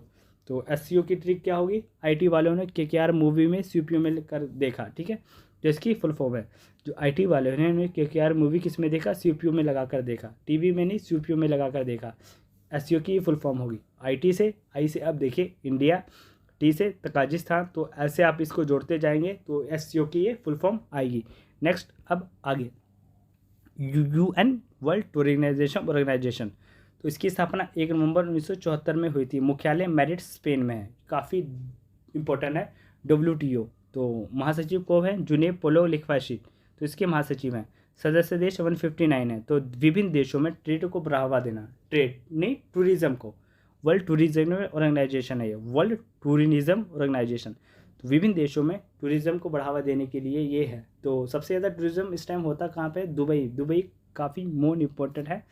तो एससीओ की ट्रिक क्या होगी, आईटी वालों ने केकेआर मूवी में सीपीयू में कर देखा, ठीक है, जो इसकी फुल फॉर्म है। जो आईटी वाले ने केकेआर मूवी किस में देखा, सीपीयू में लगा कर देखा, टीवी में नहीं, सीपीयू में लगा कर देखा। एससीओ की फुल फॉर्म होगी आईटी से, आई से अब देखिए इंडिया, टी से तकाजिस्तान, तो ऐसे आप इसको जोड़ते जाएंगे तो एससीओ की ये फुल फॉर्म आएगी। नेक्स्ट अब आगे यूएन वर्ल्ड टूरिज्म ऑर्गेनाइजेशन, तो इसकी स्थापना 1 नवंबर 1974 में हुई थी। मुख्यालय मैड्रिड स्पेन में है, काफ़ी इंपॉर्टेंट है। डब्ल्यूटीओ तो महासचिव को है जुनेप पोलो लिखवाशी, तो इसके महासचिव हैं। सदस्य देश 159 है। तो विभिन्न देशों में ट्रेड को बढ़ावा देना, ट्रेड नहीं टूरिज्म को, वर्ल्ड टूरिज्म ऑर्गेनाइजेशन है ये, वर्ल्ड टूरिज्म ऑर्गेनाइजेशन। तो विभिन्न देशों में टूरिज्म को बढ़ावा देने के लिए ये है। तो सबसे ज़्यादा टूरिज्म इस टाइम होता कहाँ पे? दुबई। दुबई काफ़ी मोर इम्पोर्टेंट है,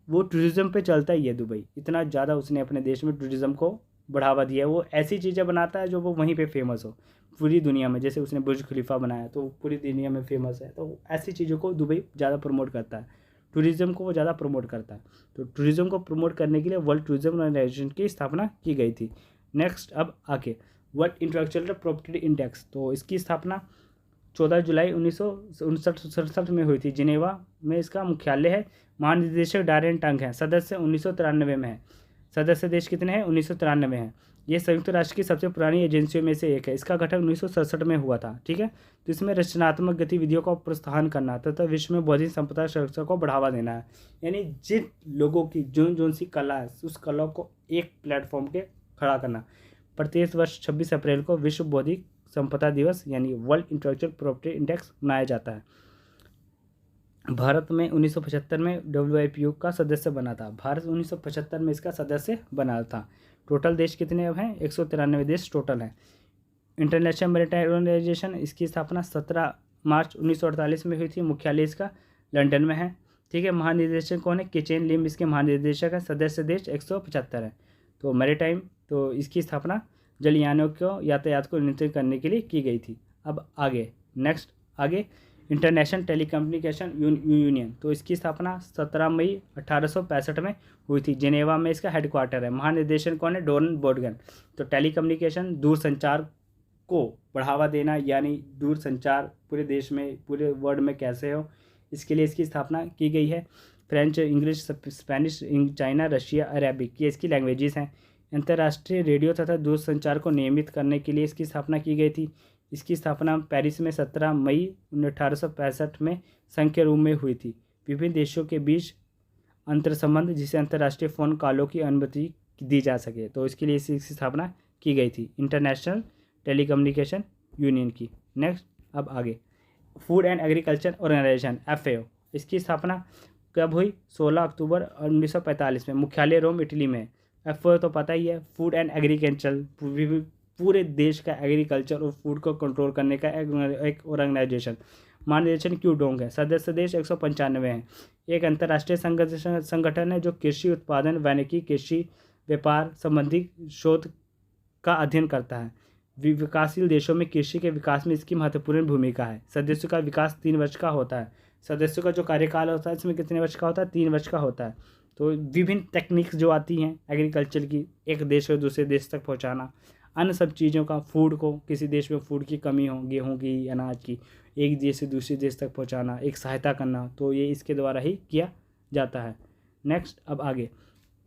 वो टूरिज्म पे चलता ही है दुबई। इतना ज़्यादा उसने अपने देश में टूरिज्म को बढ़ावा दिया है। वो ऐसी चीज़ें बनाता है जो वो वहीं पे फेमस हो पूरी दुनिया में। जैसे उसने बुर्ज खलीफा बनाया तो पूरी दुनिया में फेमस है। तो ऐसी चीज़ों को दुबई ज़्यादा प्रमोट करता है, टूरिज़्म को वो ज़्यादा प्रमोट करता है। तो टूरिज़्म को प्रमोट करने के लिए वर्ल्ड टूरिज्म ऑर्गेनाइजेशन की स्थापना की गई थी। नेक्स्ट अब आके वर्ल्ड इंटेलेक्चुअल प्रॉपर्टी इंडेक्स, तो इसकी स्थापना 14 जुलाई 1967 में हुई थी। जिनेवा में इसका मुख्यालय है। महानिदेशक डारेन टंग हैं। सदस्य 1993 में है। सदस्य देश कितने हैं? 1993 हैं। ये संयुक्त राष्ट्र की सबसे पुरानी एजेंसियों में से एक है। इसका गठन 1967 में हुआ था। ठीक है, तो इसमें रचनात्मक गतिविधियों का प्रोत्साहन करना तथा विश्व में बौद्धिक संपदा सुरक्षा को बढ़ावा देना है। यानी जिन लोगों की जोन सी कला है उस कला को एक प्लेटफॉर्म के खड़ा करना। प्रत्येक वर्ष 26 अप्रैल को विश्व बौद्धिक संपदा दिवस यानी वर्ल्ड इंटेलेक्चुअल प्रॉपर्टी इंडेक्स मनाया जाता है। भारत में 1975 में WIPO का सदस्य बना था। भारत 1975 में इसका सदस्य बना था। टोटल देश कितने अब हैं? 193 देश टोटल हैं। इंटरनेशनल मैरीटाइम ऑर्गेनाइजेशन, इसकी स्थापना 17 मार्च 1948 में हुई थी। मुख्यालय इसका लंदन में है। ठीक है, महानिदेशक कौन है? किचन लिम इसके महानिदेशक हैं। सदस्य देश 175 है। तो मैरीटाइम, तो इसकी स्थापना जलयानों को यातायात को नियंत्रित करने के लिए की गई थी। अब आगे नेक्स्ट आगे इंटरनेशनल टेलीकम्युनिकेशन यूनियन, तो इसकी स्थापना 17 मई 1865 में हुई थी। जिनेवा में इसका हेडक्वार्टर है। महानिदेशक कौन है? डोरन बोर्डगन। तो टेलीकम्युनिकेशन दूरसंचार को बढ़ावा देना, यानी दूरसंचार पूरे देश में पूरे वर्ल्ड में कैसे हो, इसके लिए इसकी स्थापना की गई है। French, English, Spanish, China, Russia, Arabic ये इसकी लैंग्वेजेस हैं। अंतर्राष्ट्रीय रेडियो तथा दूरसंचार को नियमित करने के लिए इसकी स्थापना की गई थी। इसकी स्थापना पेरिस में 17 मई 1865 में संघ के रूप में हुई थी। विभिन्न देशों के बीच अंतर संबंध जिसे अंतर्राष्ट्रीय फ़ोन कॉलों की अनुमति दी जा सके, तो इसके लिए इसकी स्थापना की गई थी इंटरनेशनल टेलीकम्युनिकेशन यूनियन की। नेक्स्ट अब आगे food and agriculture organization FAO, इसकी स्थापना कब हुई? 16 अक्टूबर 1945 में। मुख्यालय रोम इटली में। FAO तो पता ही है, फूड एंड एग्रीकल्चर, पूरे देश का एग्रीकल्चर और फूड को कंट्रोल करने का एक ऑर्गेनाइजेशन। महानिदेशक क्यू डोंग है। सदस्य देश 195 हैं। एक अंतर्राष्ट्रीय संगठन है जो कृषि उत्पादन, वानिकी, कृषि व्यापार संबंधी शोध का अध्ययन करता है। विकासशील देशों में कृषि के विकास में इसकी महत्वपूर्ण भूमिका है। सदस्यों का विकास 3 वर्ष का होता है। सदस्यों का जो कार्यकाल होता है इसमें कितने वर्ष का होता है? 3 वर्ष का होता है। तो विभिन्न टेक्निक्स जो आती हैं एग्रीकल्चर की, एक देश से दूसरे देश तक पहुंचाना, अन्य सब चीज़ों का, फूड को, किसी देश में फूड की कमी हो, गेहूं की, अनाज की, एक देश से दूसरे देश तक पहुंचाना, एक सहायता करना, तो ये इसके द्वारा ही किया जाता है। नेक्स्ट अब आगे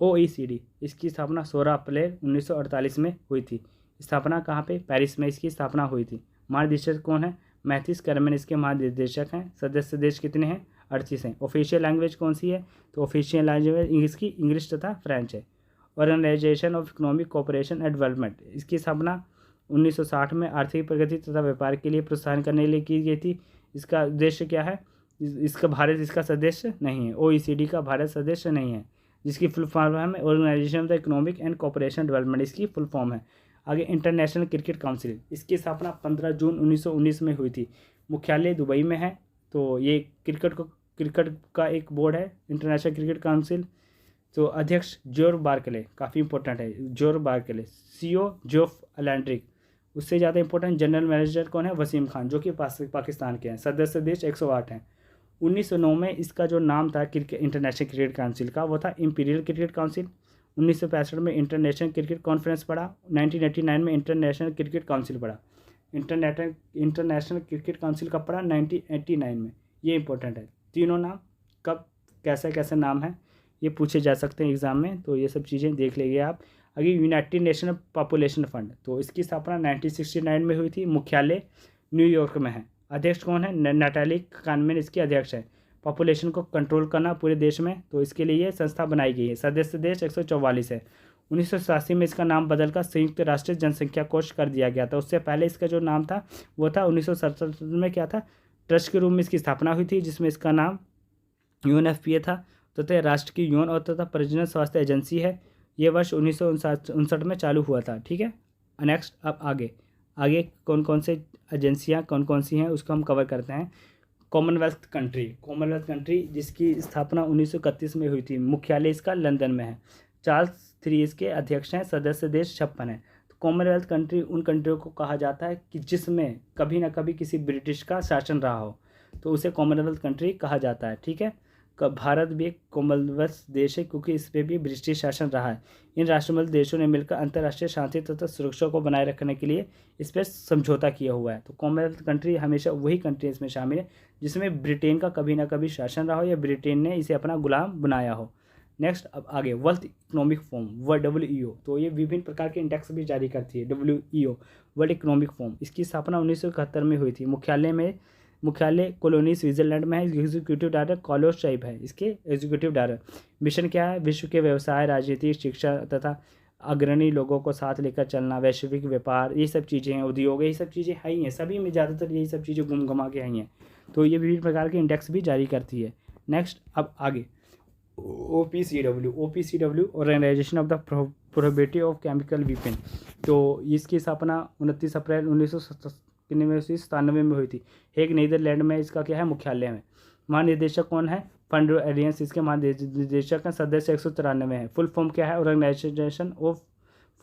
OECD, इसकी स्थापना 16 अप्रैल 1948 में हुई थी। स्थापना कहाँ पे? पेरिस में इसकी स्थापना हुई थी। महानिदेशक कौन है? मैथिस करमेन इसके महानिदेशक हैं। सदस्य देश कितने हैं? 38 हैं। ऑफिशियल लैंग्वेज कौन सी है? तो ऑफिशियल लैंग्वेज इसकी इंग्लिश तथा फ्रेंच है। Organization of economic cooperation and development, इसकी स्थापना 1960 में आर्थिक प्रगति तथा व्यापार के लिए प्रोत्साहन करने के लिए की गई थी। इसका उद्देश्य क्या है? इसका भारत इसका सदस्य नहीं है। OECD का भारत सदस्य नहीं है, जिसकी फुल फॉर्म है organization of the economic and cooperation development, इसकी फुल फॉर्म है। आगे इंटरनेशनल क्रिकेट काउंसिल, इसकी स्थापना 15 जून 1919 में हुई थी। मुख्यालय दुबई में है। तो ये क्रिकेट का एक बोर्ड है, इंटरनेशनल क्रिकेट काउंसिल। तो अध्यक्ष जोर बार्कले, काफ़ी इंपॉर्टेंट है जोर बार्कले। CEO Geoff अलैंड्रिक। उससे ज़्यादा इंपॉर्टेंट जनरल मैनेजर कौन है? वसीम खान, जो कि पाकिस्तान के हैं। सदस्य देश 108 हैं। 1909 में इसका जो नाम था इंटरनेशनल क्रिकेट काउंसिल का, वो था इंपीरियल क्रिकेट काउंसिल। 1965 में इंटरनेशनल क्रिकेट कॉन्फ्रेंस पड़ा। 1989 में इंटरनेशनल क्रिकेट काउंसिल पड़ा। इंटरनेशनल क्रिकेट काउंसिल कब पड़ा? 1989 में। ये इंपॉर्टेंट है। तीनों नाम कब कैसे कैसे नाम है ये पूछे जा सकते हैं एग्जाम में, तो ये सब चीज़ें देख लीजिए आप। आगे यूनाइटेड नेशन पॉपुलेशन फंड, तो इसकी स्थापना 1969 में हुई थी। मुख्यालय न्यूयॉर्क में है। अध्यक्ष कौन है? नटाली कानमेन इसकी अध्यक्ष है। पॉपुलेशन को कंट्रोल करना पूरे देश में, तो इसके लिए ये संस्था बनाई गई है। सदस्य देश 144 है। 1987 में इसका नाम बदलकर संयुक्त राष्ट्र जनसंख्या कोष कर दिया गया था। उससे पहले इसका जो नाम था वो था 1967 में क्या था, ट्रस्ट के रूप में इसकी स्थापना हुई थी, जिसमें इसका नाम UNFPA था, तथा राष्ट्र की यौन और तथा प्रजनन स्वास्थ्य एजेंसी है। ये वर्ष 1959 में चालू हुआ था। ठीक है, नेक्स्ट अब आगे आगे कौन कौन से एजेंसियाँ कौन कौन सी हैं उसको हम कवर करते हैं। कॉमनवेल्थ कंट्री जिसकी स्थापना 1931 में हुई थी, मुख्यालय इसका लंदन में है। चार्ल्स III इसके अध्यक्ष हैं, सदस्य देश 56 हैं। तो कॉमनवेल्थ कंट्री उन कंट्रियों को कहा जाता है कि जिसमें कभी ना कभी किसी ब्रिटिश का शासन रहा हो, तो उसे कॉमनवेल्थ कंट्री कहा जाता है। ठीक है, भारत भी एक कॉमनवेल्थ देश है क्योंकि इस पर भी ब्रिटिश शासन रहा है। इन राष्ट्रमंडल देशों ने मिलकर अंतर्राष्ट्रीय शांति तथा सुरक्षा को बनाए रखने के लिए इस पर समझौता किया हुआ है। तो कॉमनवेल्थ कंट्री हमेशा वही कंट्री इसमें शामिल है जिसमें ब्रिटेन का कभी ना कभी शासन रहा हो या ब्रिटेन ने इसे अपना गुलाम बनाया हो। नेक्स्ट अब आगे वर्ल्ड इकोनॉमिक फोरम WEO, तो ये विभिन्न प्रकार के इंडेक्स भी जारी करती है। WEO वर्ल्ड इकोनॉमिक फोरम, इसकी स्थापना 1971 में हुई थी। मुख्यालय कॉलोनी स्विट्जरलैंड में है। एग्जीक्यूटिव डायरेक्टर कार्लोस शाइब है इसके एग्जीक्यूटिव डायरेक्टर। मिशन क्या है, विश्व के व्यवसाय, राजनीति, शिक्षा तथा अग्रणी लोगों को साथ लेकर चलना, वैश्विक व्यापार, ये सब चीज़ें हैं, उद्योग, ये सब चीज़ें है ही हैं, सभी में ज़्यादातर यही सब चीज़ें घुमा के आई हैं। तो ये विभिन्न प्रकार के इंडेक्स भी जारी करती है। नेक्स्ट अब आगे OPCW organization of the prohibition of chemical weapon, तो इसकी स्थापना 29 अप्रैल 1997 में हुई थी। हेग नीदरलैंड में इसका क्या है, मुख्यालय में। महानिदेशक कौन है, फंडो एलियंस इसके महानिदेशक हैं, सदस्य 193 हैं। फुल फॉर्म क्या है, organization of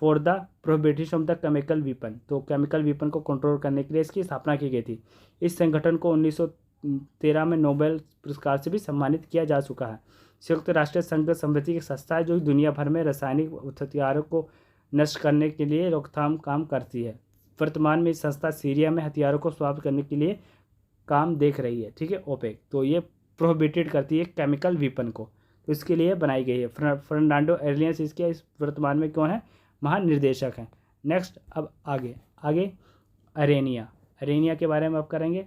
for the prohibition of the chemical weapon, तो केमिकल वेपन को कंट्रोल करने के लिए इसकी स्थापना की गई थी। इस संगठन को 1913 में नोबेल पुरस्कार से भी सम्मानित किया जा चुका है। संयुक्त राष्ट्र संघ समिति की संस्था है जो दुनिया भर में रासायनिक हथियारों को नष्ट करने के लिए रोकथाम काम करती है। वर्तमान में इस संस्था सीरिया में हथियारों को समाप्त करने के लिए काम देख रही है। ठीक है, ओपेक, तो ये प्रोहिबिटेड करती है केमिकल वेपन को, तो इसके लिए बनाई गई है। फर्नांडो एलियंस इसके इस वर्तमान में कौन है, महानिर्देशक हैं। नेक्स्ट अब आगे अरेनिया के बारे में अब करेंगे।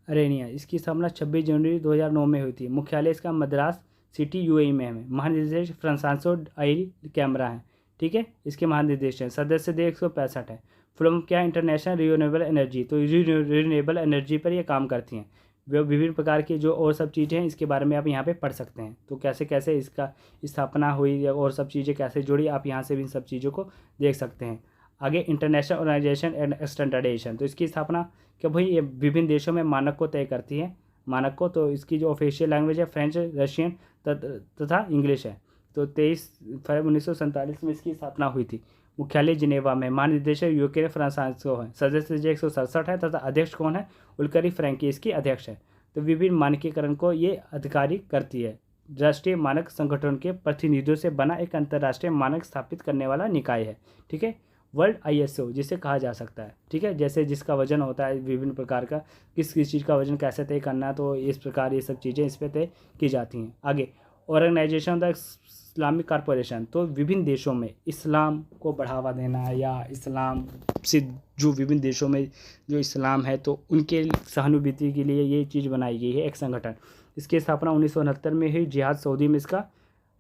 अरेनिया इसकी स्थापना 26 जनवरी 2009 में हुई थी। मुख्यालय इसका मद्रास सिटी UAE में है। महानिदेशक फ्रांसांसो आइल कैमरा है। ठीक है, इसके महानिदेशक हैं, सदस्य देश 165 है। फिल्म क्या है, इंटरनेशनल रिन्यूएबल एनर्जी, तो रिन्यूएबल एनर्जी पर ये काम करती हैं। वे विभिन्न प्रकार की जो और सब चीज़ें हैं इसके बारे में आप यहाँ पे पढ़ सकते हैं। तो कैसे कैसे इसका स्थापना हुई और सब चीज़ें कैसे जुड़ी, आप यहाँ से भी इन सब चीज़ों को देख सकते हैं। आगे इंटरनेशनल ऑर्गेनाइजेशन एंड स्टैंडर्डाइजेशन, तो इसकी स्थापना कि भाई ये विभिन्न देशों में मानक को तय करती है। मानक को, तो इसकी जो ऑफिशियल लैंग्वेज है फ्रेंच, रशियन तथा इंग्लिश है। तो 23 फरवरी 1947 में इसकी स्थापना हुई थी। मुख्यालय जिनेवा में। महानिदेशक यूके फ्रांसांसो है। सदस्य 167 है तथा अध्यक्ष कौन है, उल्करी फ्रैंकी इसकी अध्यक्ष है। तो विभिन्न मानकीकरण को ये अधिकारी करती है। राष्ट्रीय मानक संगठन के प्रतिनिधियों से बना एक अंतर्राष्ट्रीय मानक स्थापित करने वाला निकाय है। ठीक है, वर्ल्ड ISO जिसे कहा जा सकता है। ठीक है, जैसे जिसका वजन होता है विभिन्न प्रकार का, किस चीज़ का वजन कैसे तय करना है, तो इस प्रकार ये सब चीज़ें इस पर तय की जाती हैं। आगे organization of the Islamic corporation, तो विभिन्न देशों में इस्लाम को बढ़ावा देना या इस्लाम से जो विभिन्न देशों में जो इस्लाम है तो उनके सहानुभूति के लिए ये चीज़ बनाई गई है एक संगठन। इसकी स्थापना 1969 में हुई। जिहाद सऊदी में इसका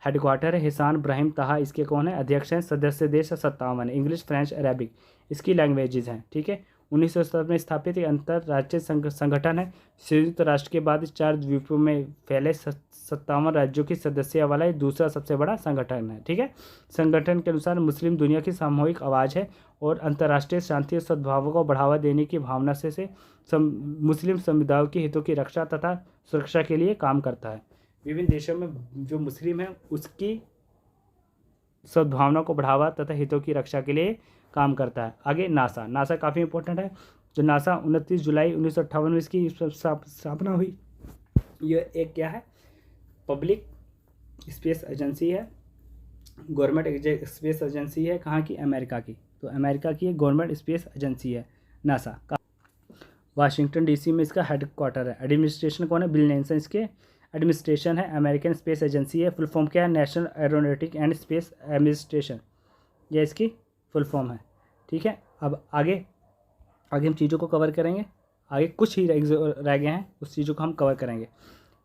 हेडक्वार्टर है। हिसान इब्राहिम ताहा इसके कौन है, अध्यक्ष हैं। सदस्य देश 57 है। इंग्लिश, फ्रेंच, अरेबिक इसकी लैंग्वेजेज हैं। ठीक है, 1970 में स्थापित एक अंतर्राष्ट्रीय संगठन है। संयुक्त राष्ट्र के बाद 4 द्वीपों में फैले 57 राज्यों की सदस्य वाला ये दूसरा सबसे बड़ा संगठन है। ठीक है, संगठन के अनुसार मुस्लिम दुनिया की सामूहिक आवाज़ है और अंतर्राष्ट्रीय शांति और सद्भाव को बढ़ावा देने की भावना से मुस्लिम समुदायों के हितों की रक्षा तथा सुरक्षा के लिए काम करता है। विभिन्न देशों में जो मुस्लिम है उसकी सद्भावना को बढ़ावा तथा हितों की रक्षा के लिए काम करता है। आगे नासा काफ़ी इंपॉर्टेंट है। जो नासा 29 जुलाई 1958 में इसकी स्थापना हुई। यह एक क्या है, पब्लिक स्पेस एजेंसी है, गवर्नमेंट स्पेस एजेंसी है। कहाँ की, अमेरिका की। तो अमेरिका की गवर्नमेंट स्पेस एजेंसी है नासा। वाशिंगटन DC में इसका हेडक्वार्टर है। एडमिनिस्ट्रेशन कौन है, बिल नेल्सन इसके एडमिनिस्ट्रेशन है। अमेरिकन स्पेस एजेंसी है। फुल फॉर्म क्या है, national aeronautic and space administration, यह इसकी फुल फॉर्म है। ठीक है, अब आगे हम चीज़ों को कवर करेंगे। आगे कुछ ही रह गए हैं, उस चीज़ों को हम कवर करेंगे।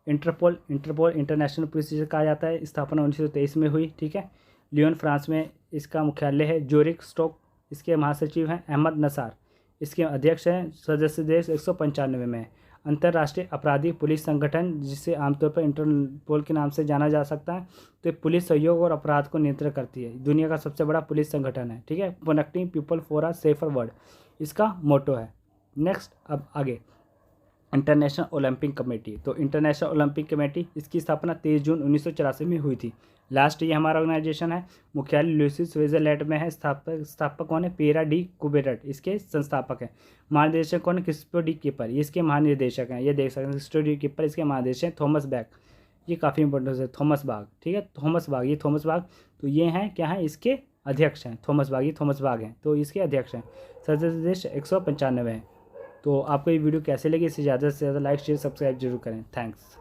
इंटरपोल इंटरनेशनल पुलिस जिसे कहा जाता है, स्थापना 1923 में हुई, ठीक है। लियोन फ्रांस में इसका मुख्यालय है। जोरिक स्टोक इसके महासचिव हैं। अहमद नसार इसके अध्यक्ष हैं। सदस्य देश 195 में है। अंतर्राष्ट्रीय अपराधी पुलिस संगठन, जिसे आमतौर पर इंटरपोल के नाम से जाना जा सकता है, तो पुलिस सहयोग और अपराध को नियंत्रित करती है। दुनिया का सबसे बड़ा पुलिस संगठन है, ठीक है। Connecting people for a safer world इसका मोटो है। नेक्स्ट, अब आगे इंटरनेशनल ओलंपिक कमेटी। तो इंटरनेशनल ओलंपिक कमेटी इसकी स्थापना 23 जून 1984 में हुई थी। लास्ट ये हमारा ऑर्गेनाइजेशन है। मुख्यालय लुइस स्विट्जरलैंड में है। स्थापक कौन है? पिएरा डी कुबेरट इसके संस्थापक हैं। महानिदेशक कौन है? क्रिस्टो डी कीपर ये इसके महानिदेशक हैं। ये देख सकते हैं क्रिस्टो डी कीपर इसके महानिदेशक हैं। थॉमस बैग ये काफ़ी इंपॉर्टेंट है। थॉमस बाग, ठीक है, थॉमस बाग, ये थॉमस बाग, तो ये हैं क्या है? इसके अध्यक्ष हैं। थॉमस बाग, ये थॉमस बाग हैं, तो इसके अध्यक्ष हैं। सदस्य देश 195 हैं। तो आपको ये वीडियो कैसे लगी? इसे ज़्यादा से ज़्यादा लाइक शेयर सब्सक्राइब जरूर करें। थैंक्स।